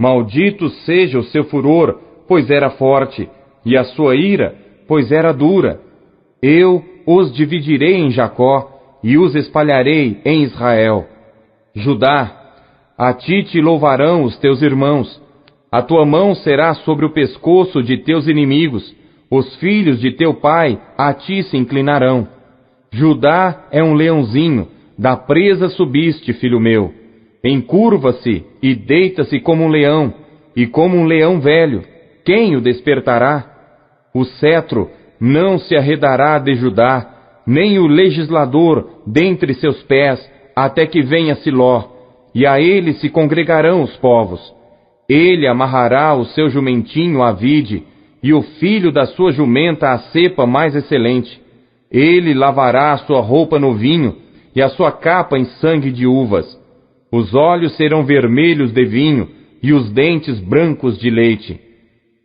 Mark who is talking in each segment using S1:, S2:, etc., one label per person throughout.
S1: Maldito seja o seu furor, pois era forte, e a sua ira, pois era dura. Eu os dividirei em Jacó, e os espalharei em Israel. Judá, a ti te louvarão os teus irmãos. A tua mão será sobre o pescoço de teus inimigos. Os filhos de teu pai a ti se inclinarão. Judá é um leãozinho, da presa subiste, filho meu. Encurva-se e deita-se como um leão, e como um leão velho. Quem o despertará? O cetro não se arredará de Judá, nem o legislador dentre seus pés, até que venha Siló, e a ele se congregarão os povos. Ele amarrará o seu jumentinho à vide, e o filho da sua jumenta à cepa mais excelente. Ele lavará a sua roupa no vinho, e a sua capa em sangue de uvas. Os olhos serão vermelhos de vinho, e os dentes brancos de leite.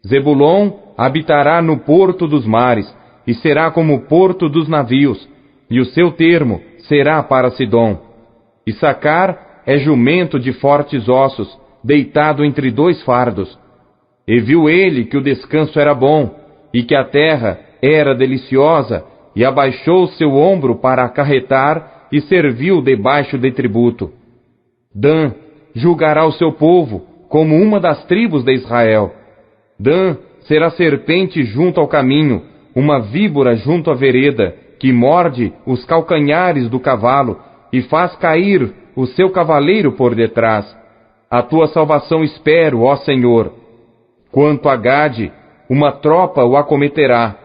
S1: Zebulon habitará no porto dos mares, e será como o porto dos navios, e o seu termo será para Sidom. Issacar é jumento de fortes ossos, deitado entre dois fardos. E viu ele que o descanso era bom, e que a terra era deliciosa, e abaixou seu ombro para acarretar, e serviu debaixo de tributo. Dan julgará o seu povo, como uma das tribos de Israel. Dan será serpente junto ao caminho, uma víbora junto à vereda, que morde os calcanhares do cavalo, e faz cair o seu cavaleiro por detrás. A tua salvação espero, ó Senhor. Quanto a Gade, uma tropa o acometerá,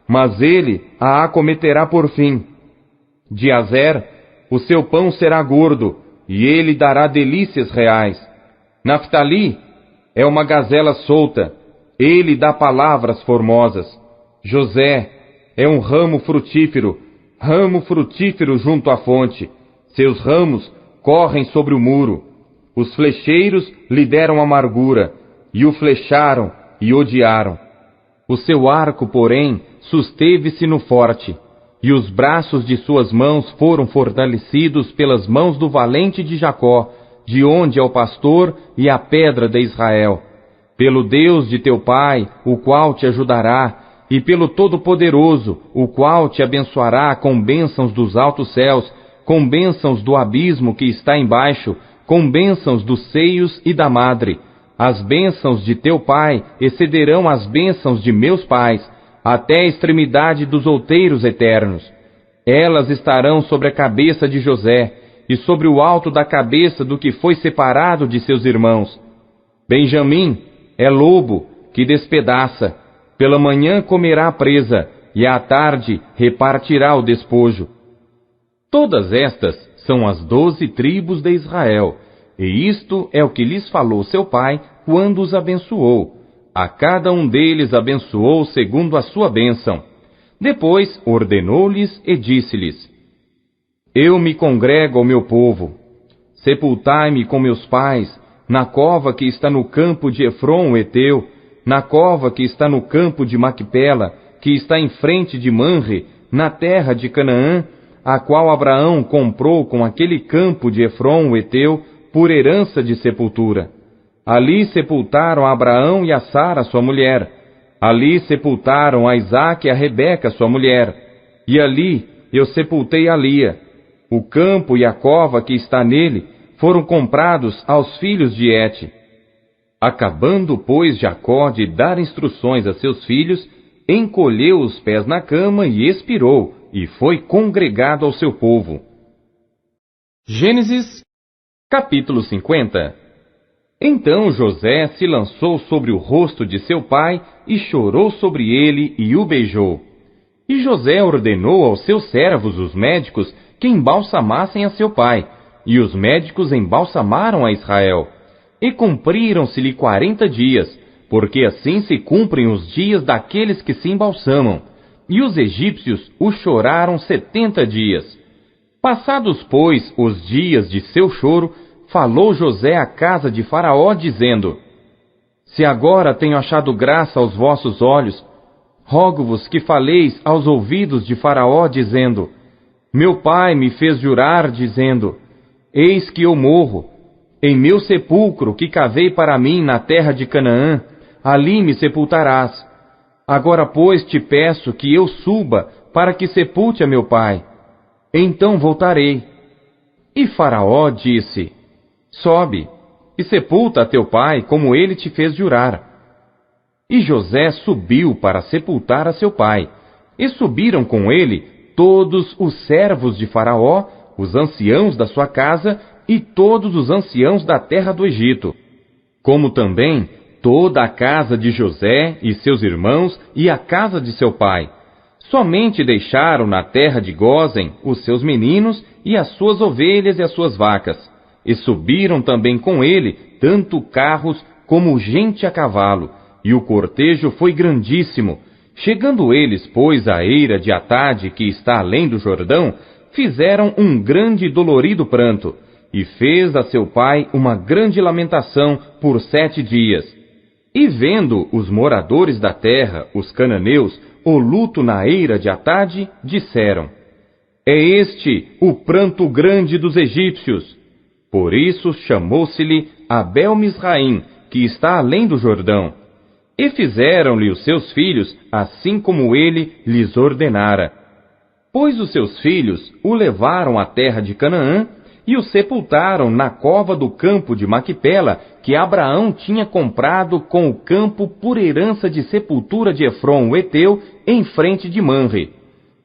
S1: mas ele a acometerá por fim. De Azer, o seu pão será gordo, e ele dará delícias reais. Naftali é uma gazela solta, ele dá palavras formosas. José é um ramo frutífero junto à fonte. Seus ramos correm sobre o muro. Os flecheiros lhe deram amargura, e o flecharam e odiaram. O seu arco, porém, susteve-se no forte, e os braços de suas mãos foram fortalecidos pelas mãos do valente de Jacó, de onde é o pastor e a pedra de Israel. Pelo Deus de teu pai, o qual te ajudará, e pelo Todo-Poderoso, o qual te abençoará com bênçãos dos altos céus, com bênçãos do abismo que está embaixo, com bênçãos dos seios e da madre. As bênçãos de teu pai excederão as bênçãos de meus pais, até a extremidade dos outeiros eternos. Elas estarão sobre a cabeça de José, e sobre o alto da cabeça do que foi separado de seus irmãos. Benjamim é lobo que despedaça. Pela manhã comerá a presa, e à tarde repartirá o despojo. Todas estas são as 12 tribos de Israel, e isto é o que lhes falou seu pai quando os abençoou. A cada um deles abençoou segundo a sua bênção. Depois ordenou-lhes e disse-lhes: Eu me congrego ao meu povo. Sepultai-me com meus pais, na cova que está no campo de Efron o Eteu, na cova que está no campo de Macpela, que está em frente de Manre, na terra de Canaã, a qual Abraão comprou com aquele campo de Efron o Eteu, por herança de sepultura. Ali sepultaram a Abraão e a Sara, sua mulher. Ali sepultaram a Isaque e a Rebeca, sua mulher. E ali eu sepultei a Lia. O campo e a cova que está nele foram comprados aos filhos de Et. Acabando, pois, Jacó de dar instruções a seus filhos, encolheu os pés na cama e expirou, e foi congregado ao seu povo. Gênesis, capítulo 50. Então José se lançou sobre o rosto de seu pai, e chorou sobre ele, e o beijou. E José ordenou aos seus servos, os médicos, que embalsamassem a seu pai, e os médicos embalsamaram a Israel. E cumpriram-se-lhe 40 dias, porque assim se cumprem os dias daqueles que se embalsamam. E os egípcios o choraram 70 dias. Passados, pois, os dias de seu choro, falou José à casa de Faraó, dizendo: Se agora tenho achado graça aos vossos olhos, rogo-vos que faleis aos ouvidos de Faraó, dizendo: Meu pai me fez jurar, dizendo: Eis que eu morro. Em meu sepulcro que cavei para mim na terra de Canaã, ali me sepultarás. Agora, pois, te peço que eu suba para que sepulte a meu pai. Então voltarei. E Faraó disse: Sobe, e sepulta a teu pai, como ele te fez jurar. E José subiu para sepultar a seu pai, e subiram com ele todos os servos de Faraó, os anciãos da sua casa e todos os anciãos da terra do Egito, como também toda a casa de José e seus irmãos e a casa de seu pai. Somente deixaram na terra de Gósen os seus meninos e as suas ovelhas e as suas vacas, e subiram também com ele tanto carros como gente a cavalo, e o cortejo foi grandíssimo. Chegando eles, pois, à eira de Atade, que está além do Jordão, fizeram um grande e dolorido pranto, e fez a seu pai uma grande lamentação por 7 dias. E vendo os moradores da terra, os cananeus, o luto na eira de Atade, disseram: É este o pranto grande dos egípcios. Por isso chamou-se-lhe Abel-Misraim, que está além do Jordão. E fizeram-lhe os seus filhos, assim como ele lhes ordenara. Pois os seus filhos o levaram à terra de Canaã, e o sepultaram na cova do campo de Maquipela, que Abraão tinha comprado com o campo por herança de sepultura de Efron o Heteu, em frente de Manre.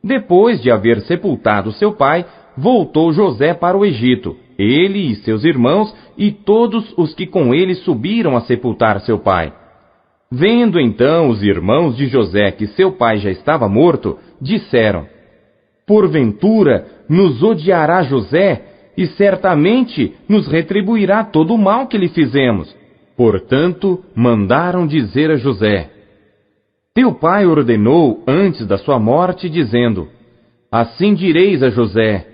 S1: Depois de haver sepultado seu pai, voltou José para o Egito, ele e seus irmãos, e todos os que com ele subiram a sepultar seu pai. Vendo então os irmãos de José que seu pai já estava morto, disseram: Porventura nos odiará José, e certamente nos retribuirá todo o mal que lhe fizemos. Portanto, mandaram dizer a José: Teu pai ordenou antes da sua morte, dizendo: Assim direis a José: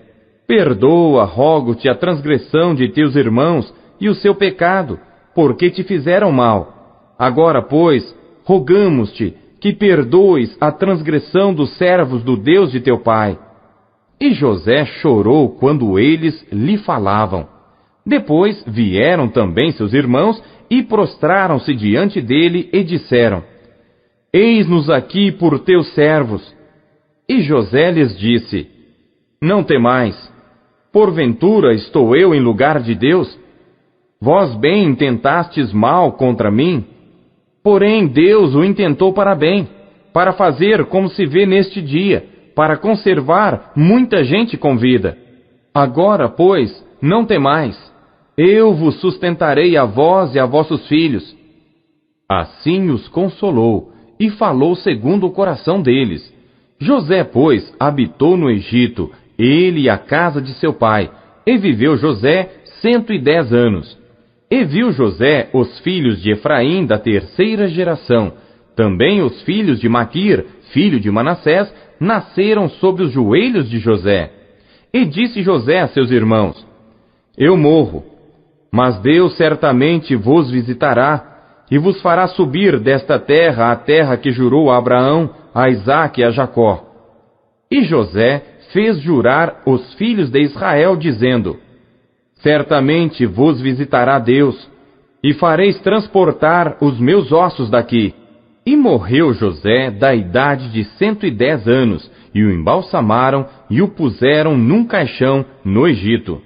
S1: Perdoa, rogo-te, a transgressão de teus irmãos e o seu pecado, porque te fizeram mal. Agora, pois, rogamos-te que perdoes a transgressão dos servos do Deus de teu pai. E José chorou quando eles lhe falavam. Depois vieram também seus irmãos e prostraram-se diante dele e disseram: Eis-nos aqui por teus servos. E José lhes disse: Não temais, porventura estou eu em lugar de Deus? Vós bem intentastes mal contra mim, porém Deus o intentou para bem, para fazer como se vê neste dia, para conservar muita gente com vida. Agora, pois, não temais, eu vos sustentarei a vós e a vossos filhos. Assim os consolou, e falou segundo o coração deles. José, pois, habitou no Egito, ele e a casa de seu pai, e viveu José 110 anos. E viu José os filhos de Efraim da terceira geração. Também os filhos de Maquir, filho de Manassés, nasceram sobre os joelhos de José. E disse José a seus irmãos: Eu morro, mas Deus certamente vos visitará, e vos fará subir desta terra à terra que jurou a Abraão, a Isaque e a Jacó. E José fez jurar os filhos de Israel, dizendo: Certamente vos visitará Deus, e fareis transportar os meus ossos daqui. E morreu José da idade de 110 anos, e o embalsamaram e o puseram num caixão no Egito.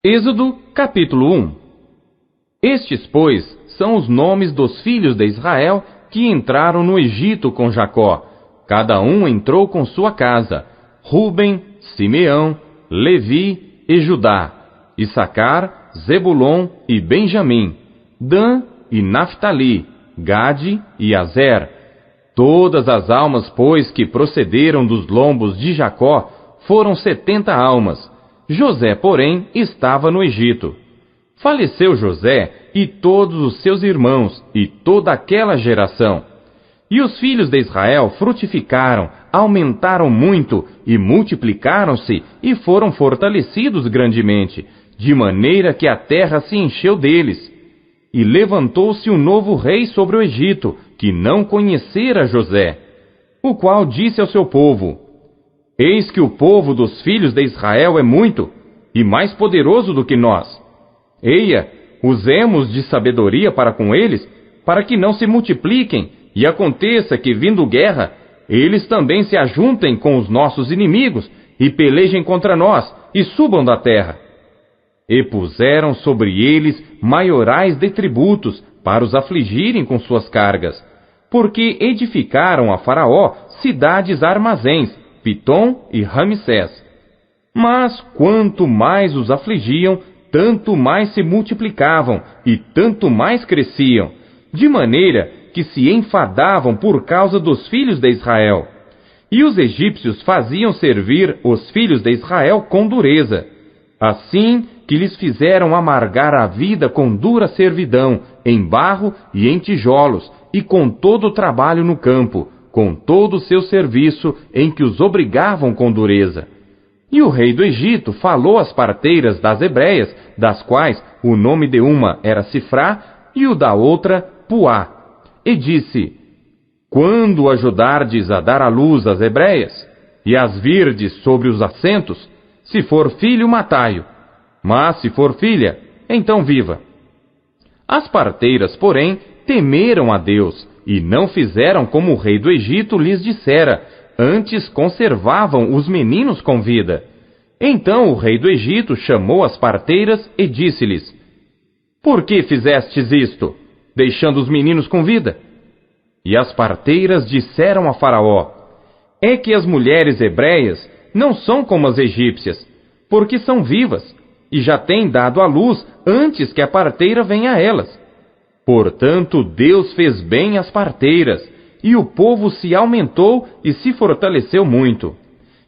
S1: Êxodo, capítulo 1. Estes, pois, são os nomes dos filhos de Israel que entraram no Egito com Jacó. Cada um entrou com sua casa: Ruben, Simeão, Levi e Judá, Issacar, Zebulon e Benjamim, Dan e Naftali, Gade e Azer. Todas as almas, pois, que procederam dos lombos de Jacó, foram 70 almas. José, porém, estava no Egito. Faleceu José e todos os seus irmãos e toda aquela geração. E os filhos de Israel frutificaram, aumentaram muito e multiplicaram-se e foram fortalecidos grandemente, de maneira que a terra se encheu deles. E levantou-se um novo rei sobre o Egito, que não conhecera José, o qual disse ao seu povo: Eis que o povo dos filhos de Israel é muito, e mais poderoso do que nós. Eia, usemos de sabedoria para com eles, para que não se multipliquem, e aconteça que, vindo guerra, eles também se ajuntem com os nossos inimigos, e pelejem contra nós, e subam da terra. E puseram sobre eles maiorais de tributos, para os afligirem com suas cargas, porque edificaram a Faraó cidades armazéns, Pitom e Ramsés. Mas quanto mais os afligiam, tanto mais se multiplicavam e tanto mais cresciam, de maneira que se enfadavam por causa dos filhos de Israel. E os egípcios faziam servir os filhos de Israel com dureza, assim que lhes fizeram amargar a vida com dura servidão, em barro e em tijolos, e com todo o trabalho no campo, com todo o seu serviço em que os obrigavam com dureza. E o rei do Egito falou às parteiras das hebreias, das quais o nome de uma era Sifrá e o da outra Puá, e disse: Quando ajudardes a dar à luz as hebreias, e as virdes sobre os assentos, se for filho, matai-o, mas se for filha, então viva. As parteiras, porém, temeram a Deus, e não fizeram como o rei do Egito lhes dissera, antes conservavam os meninos com vida. Então o rei do Egito chamou as parteiras e disse-lhes: Por que fizestes isto, deixando os meninos com vida? E as parteiras disseram a Faraó: É que as mulheres hebreias não são como as egípcias, porque são vivas, e já têm dado à luz antes que a parteira venha a elas. Portanto, Deus fez bem às parteiras, e o povo se aumentou e se fortaleceu muito.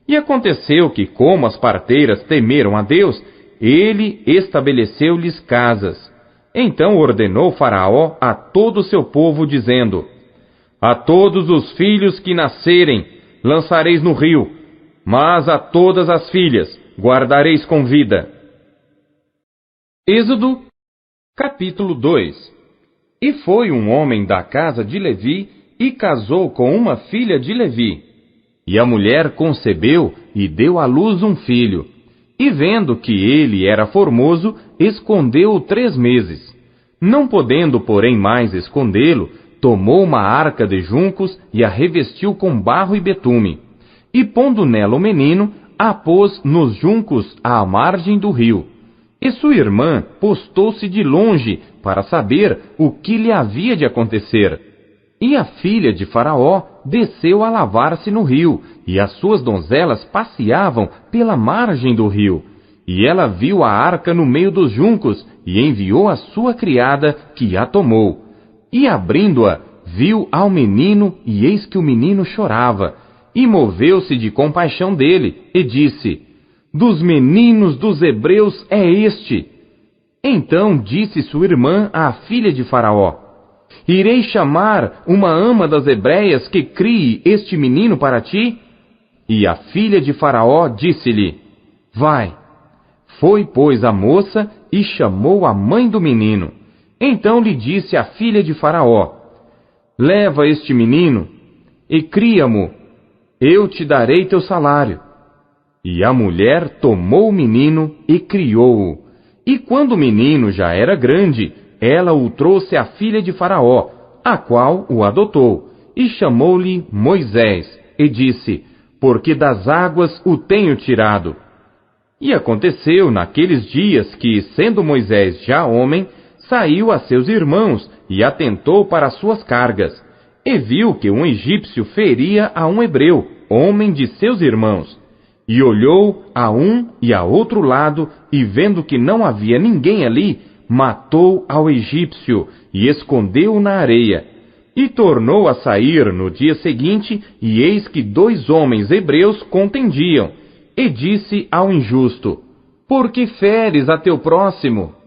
S1: E aconteceu que, como as parteiras temeram a Deus, ele estabeleceu-lhes casas. Então ordenou Faraó a todo o seu povo, dizendo: A todos os filhos que nascerem lançareis no rio, mas a todas as filhas guardareis com vida. Êxodo, capítulo 2. E foi um homem da casa de Levi, e casou com uma filha de Levi. E a mulher concebeu e deu à luz um filho. E vendo que ele era formoso, escondeu-o 3 meses. Não podendo, porém, mais escondê-lo, tomou uma arca de juncos e a revestiu com barro e betume. E pondo nela o menino, a pôs nos juncos à margem do rio. E sua irmã postou-se de longe para saber o que lhe havia de acontecer. E a filha de Faraó desceu a lavar-se no rio, e as suas donzelas passeavam pela margem do rio. E ela viu a arca no meio dos juncos, e enviou a sua criada, que a tomou. E abrindo-a, viu ao menino, e eis que o menino chorava. E moveu-se de compaixão dele, e disse: Dos meninos dos hebreus é este. Então disse sua irmã à filha de Faraó: Irei chamar uma ama das hebreias que crie este menino para ti? E a filha de Faraó disse-lhe: Vai. Foi, pois, a moça e chamou a mãe do menino. Então lhe disse a filha de Faraó: Leva este menino e cria-mo, eu te darei teu salário. E a mulher tomou o menino e criou-o. E quando o menino já era grande, ela o trouxe à filha de Faraó, a qual o adotou, e chamou-lhe Moisés, e disse: Porque das águas o tenho tirado. E aconteceu naqueles dias que, sendo Moisés já homem, saiu a seus irmãos e atentou para as suas cargas, e viu que um egípcio feria a um hebreu, homem de seus irmãos. E olhou a um e a outro lado, e vendo que não havia ninguém ali, matou ao egípcio e escondeu-o na areia. E tornou a sair no dia seguinte, e eis que 2 homens hebreus contendiam. E disse ao injusto: Por que feres a teu próximo?